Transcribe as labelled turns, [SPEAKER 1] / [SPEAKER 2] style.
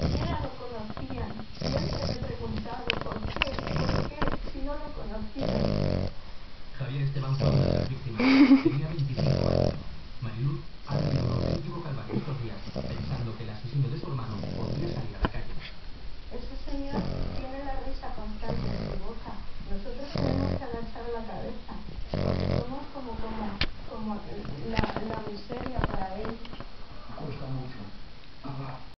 [SPEAKER 1] siquiera lo conocían. Siempre me he preguntado por qué, si no lo conocían.
[SPEAKER 2] Javier Esteban fue una de las víctimas. Tenía 25 años. Mariluz